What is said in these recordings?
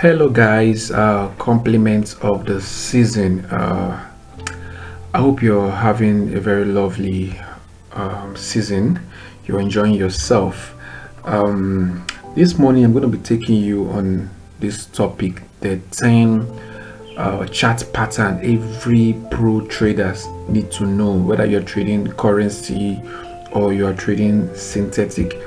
Hello guys, compliments of the season. I hope you're having a very lovely season. You're enjoying yourself. This morning I'm going to be taking you on this topic, the 10 chart pattern every pro traders need to know, whether you're trading currency or you're trading synthetic.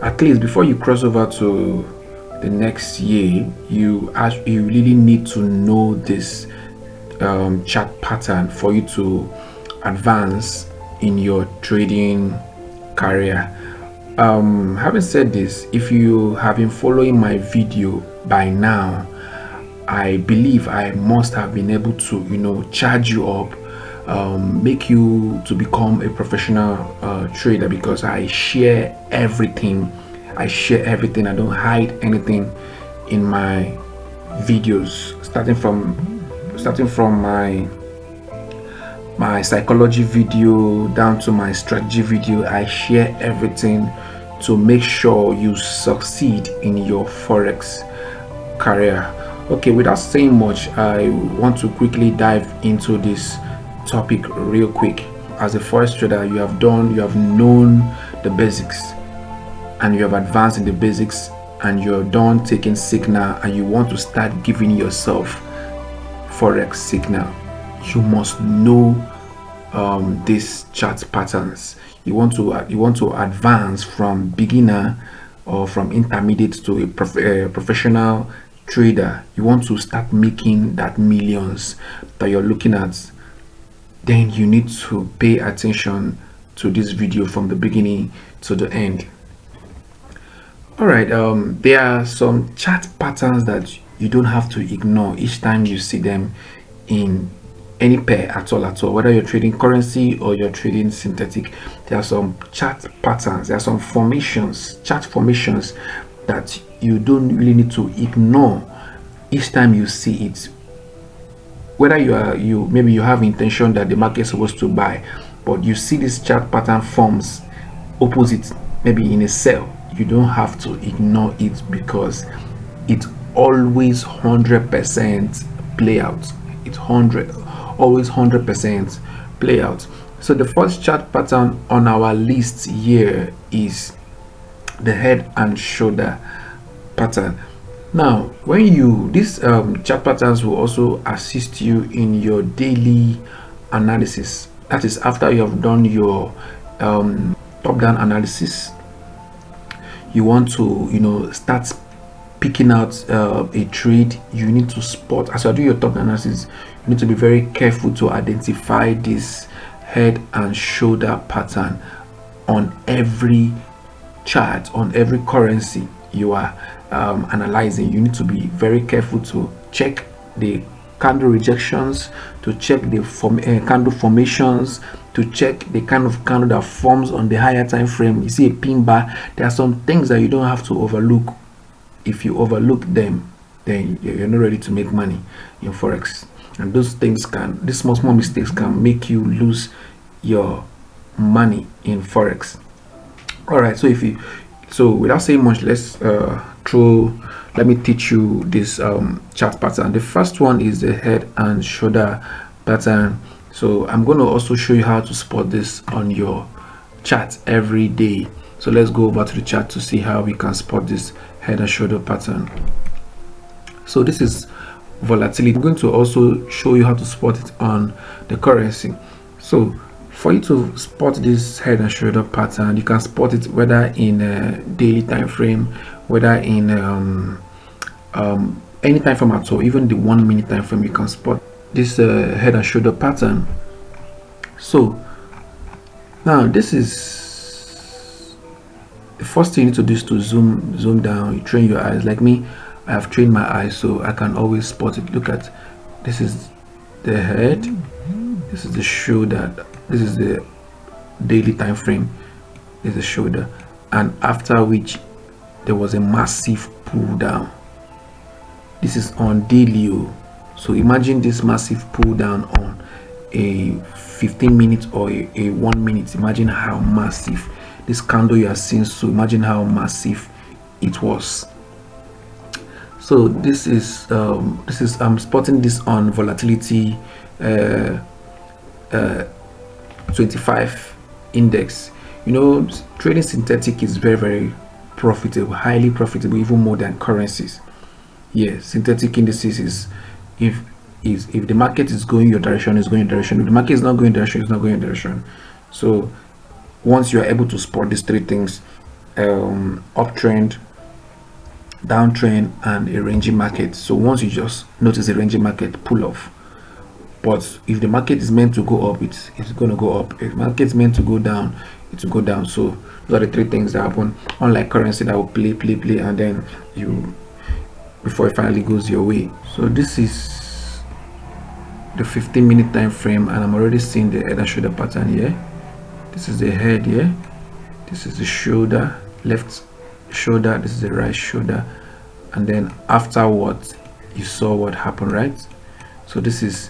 At least before you cross over to the next year, you really need to know this chart pattern for you to advance in your trading career. Having said this, if you have been following my video by now, I believe I must have been able to charge you up, make you to become a professional trader, because I share everything. I don't hide anything in my videos, starting from my psychology video down to my strategy video. I share everything to make sure you succeed in your forex career. Okay, without saying much, I want to quickly dive into this topic real quick. As a forex trader, you have known the basics, and you have advanced in the basics, and you're done taking signal, and you want to start giving yourself forex signal. You must know these chart patterns. You want to advance from beginner or from intermediate to a professional trader. You want to start making that millions that you're looking at. Then you need to pay attention to this video from the beginning to the end. All right, there are some chart patterns that you don't have to ignore each time you see them in any pair at all, whether you're trading currency or you're trading synthetic. There are some chart patterns, there are some chart formations that you don't really need to ignore each time you see it. Whether maybe you have intention that the market is supposed to buy, but you see this chart pattern forms opposite, maybe in a sell, you don't have to ignore it, because it always 100% play out. It's always 100% play out. So the first chart pattern on our list here is the head and shoulder pattern. Now, when these chart patterns will also assist you in your daily analysis. That is, after you have done your top-down analysis, you want to start picking out a trade. You need to spot, as you do your top analysis, you need to be very careful to identify this head and shoulder pattern on every chart, on every currency you are analyzing. You need to be very careful to check the candle rejections, to check the candle formations, to check the kind of candle that forms on the higher time frame. You see a pin bar. There are some things that you don't have to overlook. If you overlook them, then you're not ready to make money in forex, and these small mistakes can make you lose your money in forex. All right, so without saying much, let me teach you this chart pattern. The first one is the head and shoulder pattern. So I'm going to also show you how to spot this on your chart every day. So let's go over to the chart to see how we can spot this head and shoulder pattern. So this is volatility. I'm going to also show you how to spot it on the currency. So for you to spot this head and shoulder pattern, you can spot it whether in a daily time frame, whether in any time frame at all, even the 1 minute time frame. You can spot this head and shoulder pattern. So now this is the first thing you need to do, is to zoom down. You train your eyes. Like me, I have trained my eyes so I can always spot it. Look at, this is the head, this is the shoulder, this is the daily time frame, this is the shoulder, and after which there was a massive pull down. This is on daily. So imagine this massive pull down on a 15 minutes or a 1 minute. Imagine how massive this candle you are seeing. So imagine how massive it was. So this is I'm spotting this on volatility 25 index. You know, trading synthetic is very profitable, highly profitable, even more than currencies. Yes, synthetic indices is, if if the market is going your direction, it's going your direction. If the market is not going direction, it's not going your direction. So once you are able to spot these three things, uptrend, downtrend, and a ranging market. So once you just notice a ranging market, pull off. But if the market is meant to go up, it's going to go up. If the market is meant to go down, it will go down. So those are the three things that happen. Unlike currency that will play, and then you, before it finally goes your way. So this is the 15-minute time frame, and I'm already seeing the head and shoulder pattern here. This is the head here. This is the shoulder, left shoulder. This is the right shoulder, and then afterwards you saw what happened, right? So this is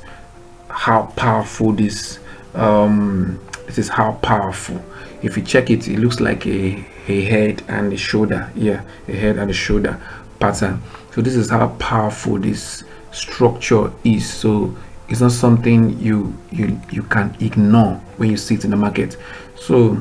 how powerful this is how powerful. If you check it, it looks like a head and a shoulder. Yeah, a head and a shoulder pattern. So this is how powerful this structure is. So it's not something you can ignore when you see it in the market. So,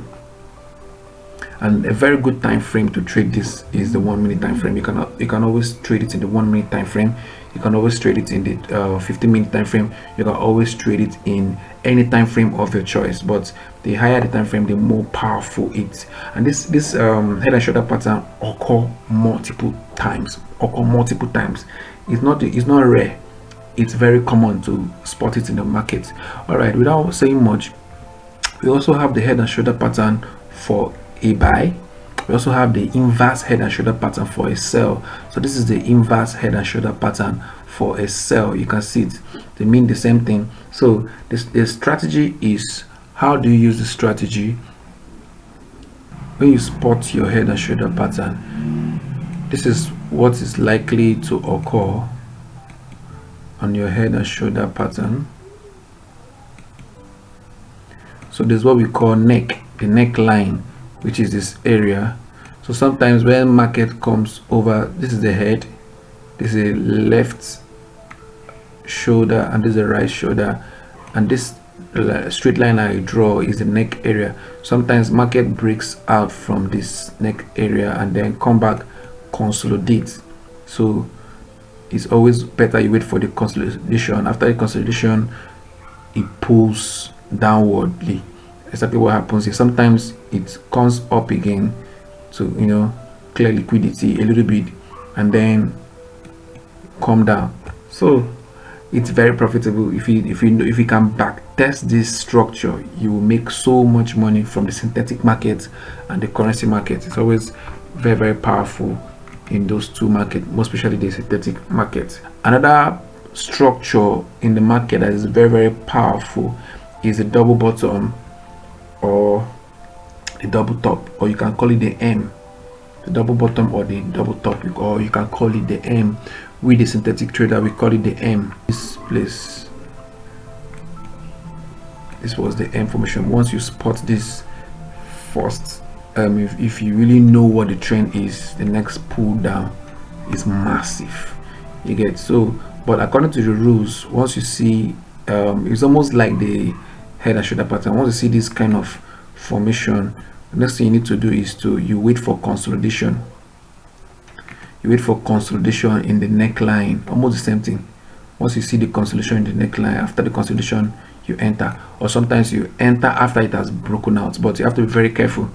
and a very good time frame to trade this is the 1 minute time frame. You can always trade it in the 1 minute time frame. You can always trade it in the 15-minute time frame. You can always trade it in any time frame of your choice. But the higher the time frame, the more powerful it. And this head and shoulder pattern occur multiple times. It's not rare. It's very common to spot it in the market. All right. Without saying much, we also have the head and shoulder pattern for a buy. We also have the inverse head and shoulder pattern for a sell. So this is the inverse head and shoulder pattern for a sell. You can see it, they mean the same thing. So the strategy is, how do you use the strategy? When you spot your head and shoulder pattern, this is what is likely to occur on your head and shoulder pattern. So this is what we call neck, the neckline, which is this area. So sometimes when market comes over, this is the head, this is a left shoulder, and this is the right shoulder, and this straight line I draw is the neck area. Sometimes market breaks out from this neck area and then come back, consolidate. So it's always better you wait for the consolidation. After the consolidation, it pulls downwardly. Exactly what happens is sometimes it comes up again to, you know, clear liquidity a little bit and then come down. So it's very profitable. If you can back test this structure, you will make so much money from the synthetic market and the currency market. It's always very powerful in those two markets, most especially the synthetic market. Another structure in the market that is very powerful is a double bottom or the double top, or you can call it the M. The double bottom or the double top, or you can call it the M. With the synthetic trader, we call it the M. This place, this was the M formation. Once you spot this first, if you really know what the trend is, the next pull down is massive. You get so. But according to the rules, once you see, it's almost like the head and shoulder pattern. Once you see this kind of formation, the next thing you need to do is you wait for consolidation. You wait for consolidation in the neckline, almost the same thing. Once you see the consolidation in the neckline, after the consolidation you enter, or sometimes you enter after it has broken out, but you have to be very careful.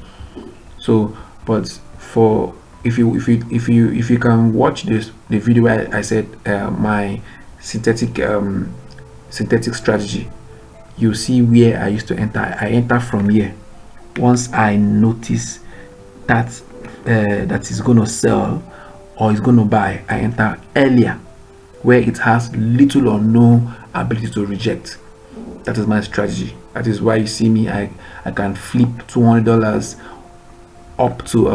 So but for if you can watch the video where I said my synthetic strategy, you see where I used to enter. I enter from here. Once I notice that that is going to sell or is going to buy, I enter earlier where it has little or no ability to reject. That is my strategy. That is why you see me, I can flip $200 up to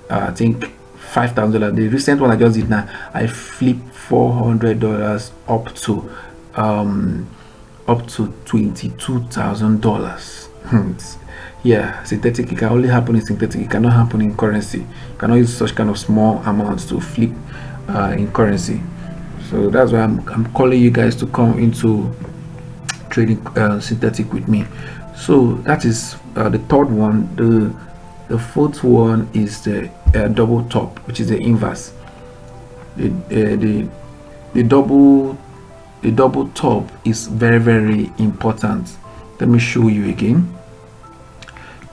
I think $5,000. The recent one I just did now, I flip $400 up to $22,000. Yeah, synthetic, it can only happen in synthetic. It cannot happen in currency. You cannot use such kind of small amounts to flip in currency. So that's why I'm calling you guys to come into trading synthetic with me. So that is the third one. The fourth one is the double top, which is the inverse. The double top is very, very important. Let me show you again.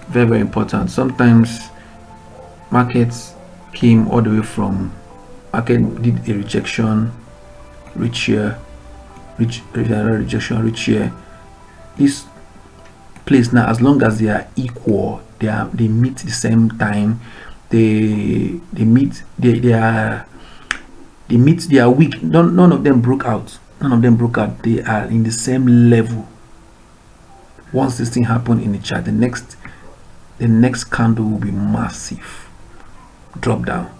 Very, very important. Sometimes markets came all the way from market, did a rejection, reach here, another rejection, reach here. This place now, as long as they are equal, they meet the same time, they meet their week. None of them broke out. They are in the same level. Once this thing happened in the chart, the next candle will be massive drop down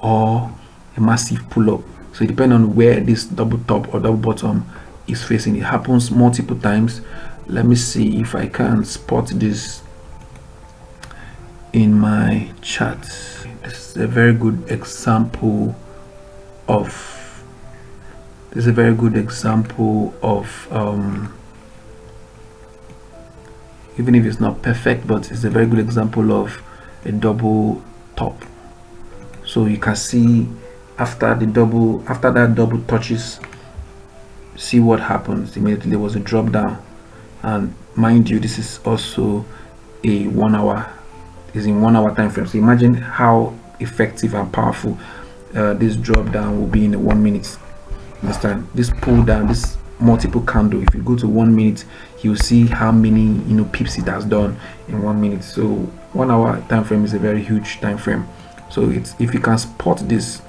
or a massive pull up. So it depends on where this double top or double bottom is facing. It happens multiple times. Let me see if I can spot this in my chart. This is a very good example of even if it's not perfect, but it's a very good example of a double top. So you can see after that double touches, see what happens. Immediately there was a drop down, and mind you, this is also a 1 hour, is in 1 hour time frame. So imagine how effective and powerful this drop down will be in a 1 minute. Understand? This pull down, this multiple candle, if you go to 1 minute, you'll see how many pips it has done in 1 minute. So 1 hour time frame is a very huge time frame. So it's, if you can spot this,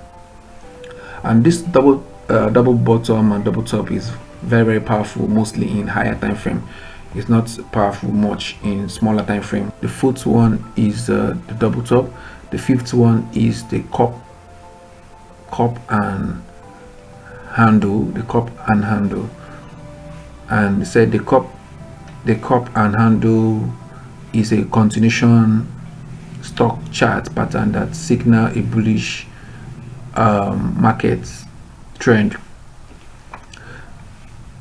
and this double bottom and double top is very, very powerful, mostly in higher time frame. It's not powerful much in smaller time frame. The fourth one is the double top. The fifth one is the cup and handle. And they said the cup and handle is a continuation stock chart pattern that signal a bullish market trend.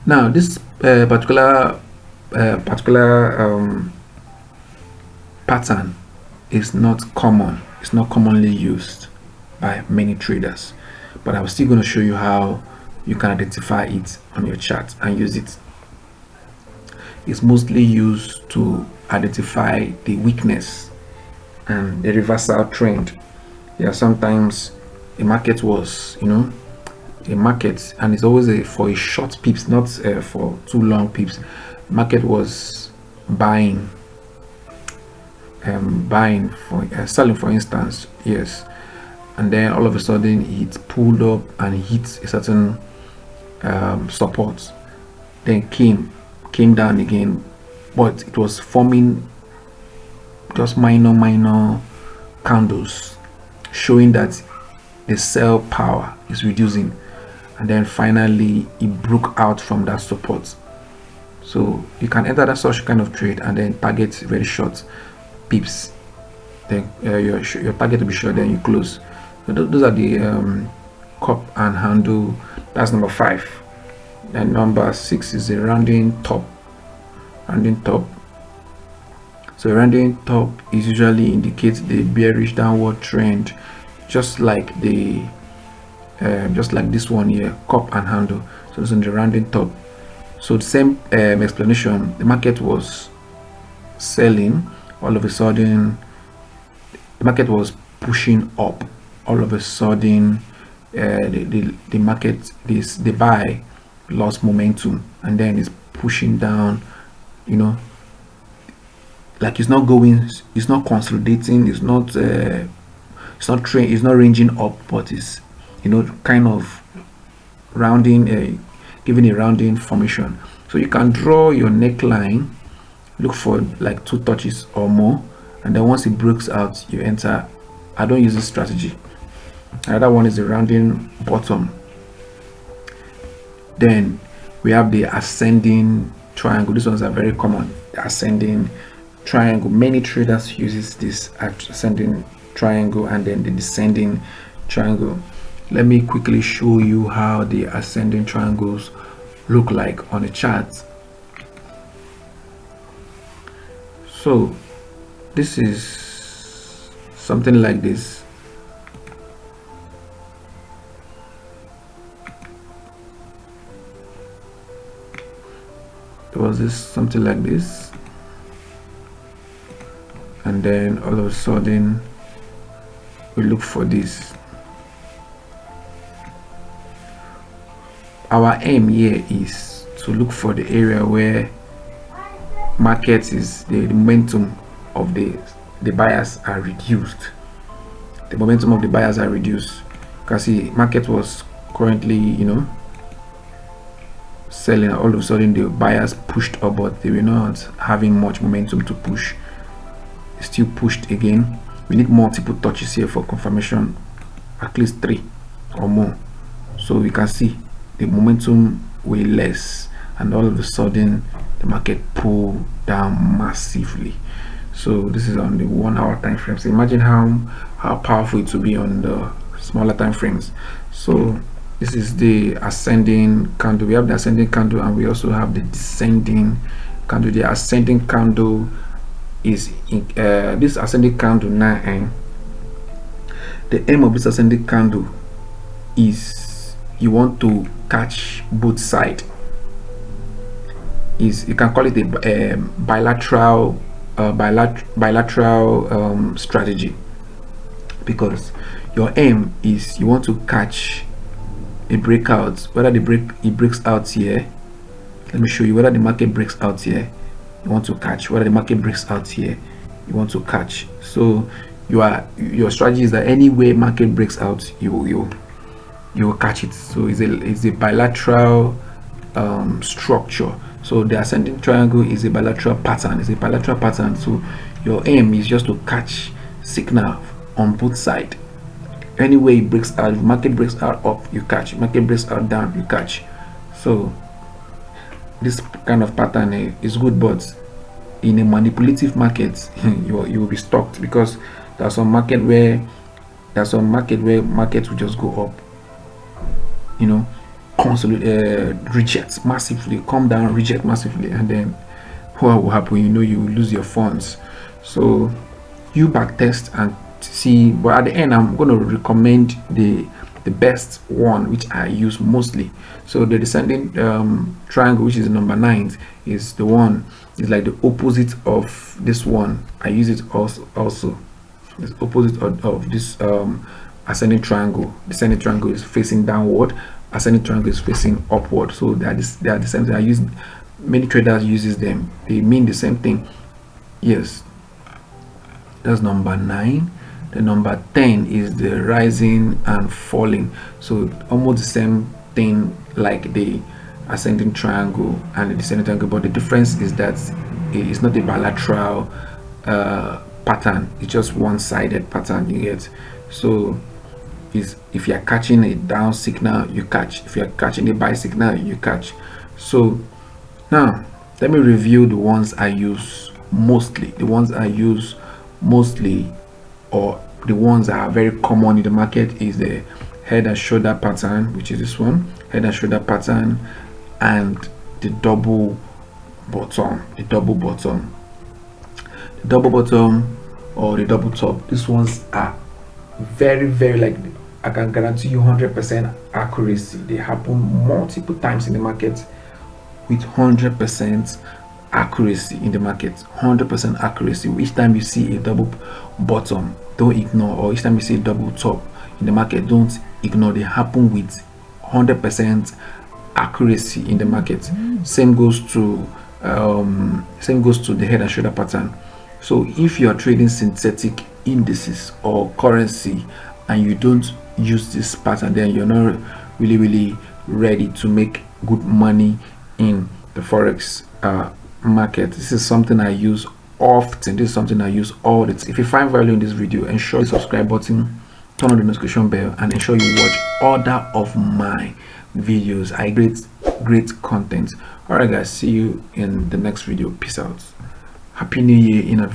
Now this particular pattern is not common. It's not commonly used by many traders, but I'm still going to show you how you can identify it on your chart and use it. It's mostly used to identify the weakness and the reversal trend. Yeah, sometimes a market was, a market, and it's always for a short pips, not for too long pips. Market was buying for selling, for instance, yes, and then all of a sudden it pulled up and hit a certain support, then came down again, but it was forming just minor candles, showing that the sell power is reducing, and then finally it broke out from that support. So you can enter that such kind of trade and then target very short pips, then your target will be short, then you close. So those are the cup and handle. That's number 5. And number 6 is the rounding top. So rounding top is usually indicates the bearish downward trend, just like this one here, cup and handle. So it's in the rounding top. So the same explanation. The market was selling, all of a sudden the market was pushing up, all of a sudden the market, the buy lost momentum, and then it's pushing down, like it's not going, it's not consolidating, it's not ranging up, but it's kind of rounding, giving a rounding formation. So you can draw your neckline, look for like 2 touches or more, and then once it breaks out, you enter. I don't use this strategy. Another one is the rounding bottom. Then we have the ascending triangle. These ones are very common. The ascending triangle, many traders uses this ascending triangle, and then the descending triangle. let me quickly show you how the ascending triangles look like on a chart. So this is something like this. There was this something like this, and then all of a sudden we look for this. Our aim here is to look for the area where market is, the momentum of the buyers are reduced. The momentum of the buyers are reduced. Because see, market was currently, you know, selling. All of a sudden the buyers pushed up, but they were not having much momentum to push. Still pushed again. We need multiple touches here for confirmation, at least 3 or more, so we can see the momentum way less, and all of a sudden the market pulled down massively. So this is on the 1 hour time frame. So imagine how powerful it will be on the smaller time frames. So this is the ascending candle. We have the ascending candle, and we also have the descending candle. The ascending candle is this ascending candle now, and the aim of this ascending candle is you want to catch both sides. Is, you can call it a bilateral strategy, because your aim is you want to catch a breakout. Whether it breaks out here, let me show you. Whether the market breaks out here, you want to catch. Whether the market breaks out here, you want to catch. So your strategy is that any way market breaks out, you will catch it. So it's a bilateral structure. So the ascending triangle is a bilateral pattern. It's a bilateral pattern. So your aim is just to catch signal on both sides. Any way it breaks out, if market breaks out up, you catch. Market breaks out down, you catch. So this kind of pattern is good, but in a manipulative market, you will be stuck, because there's some market where markets will just go up, you know, consolidate, reject massively, come down, reject massively, and then what will happen? You know, you will lose your funds. So you back test and see, but at the end I'm going to recommend the best one, which I use mostly. So the descending triangle, which is number 9, is the one, is like the opposite of this one. I use it also it's opposite of this ascending triangle. Descending triangle is facing downward, ascending triangle is facing upward. So they are the same thing. I use, many traders uses them, they mean the same thing. Yes, that's number 9. The number 10 is the rising and falling. So almost the same thing like the ascending triangle and the descending triangle, but the difference is that it's not a bilateral pattern. It's just one-sided pattern, you get. So if you're catching a down signal, you catch. If you're catching a buy signal, you catch. So now let me review the ones I use mostly. The ones I use mostly, or the ones that are very common in the market, is the head and shoulder pattern, which is this one, head and shoulder pattern, and the double bottom, or the double top. These ones are very, very, like, I can guarantee you 100% accuracy. They happen multiple times in the market with 100% accuracy in the market. 100% accuracy. Each time you see a double bottom, don't ignore, or each time you see a double top in the market, don't ignore. They happen with 100% accuracy in the market. Same goes to the head and shoulder pattern. So if you are trading synthetic indices or currency and you don't use this pattern, then you're not really ready to make good money in the forex market. This is something I use often. This is something I use all the time. If you find value in this video, ensure you subscribe button, turn on the notification bell, and ensure you watch other of my videos. I great content. All right guys, see you in the next video. Peace out. Happy New Year in advance.